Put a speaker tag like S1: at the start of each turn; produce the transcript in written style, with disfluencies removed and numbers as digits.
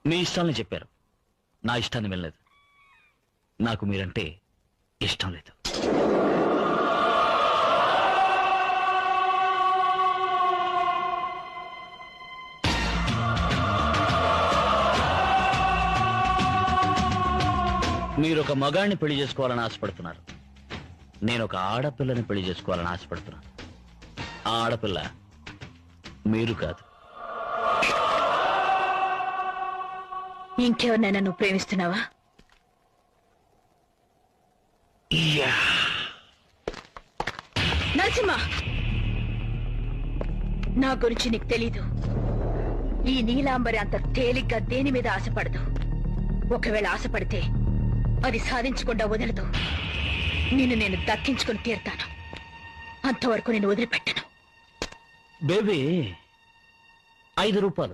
S1: మీ ఇష్టాలని చెప్పారు, నా ఇష్టాన్ని వినలేదు. నాకు మీరంటే ఇష్టం లేదు. మీరు ఒక మగాడిని పెళ్లి చేసుకోవాలని ఆశపడుతున్నారు, నేను ఒక ఆడపిల్లని పెళ్లి చేసుకోవాలని ఆశపడుతున్నాను. ఆ ఆడపిల్ల మీరు కాదు.
S2: ఇంకెవరినైనా నువ్వు ప్రేమిస్తున్నావా? నరసింహ, నా గురించి నీకు తెలీదు. ఈ నీలాంబరి అంత తేలిగ్గా దేని మీద ఆశపడదు. ఒకవేళ ఆశపడితే అది సాధించకుండా వదలదు. నిన్ను నేను దక్కించుకుని తీరుతాను. అంతవరకు నేను వదిలిపెట్టను.
S1: బేబీ, 5 రూపాయలు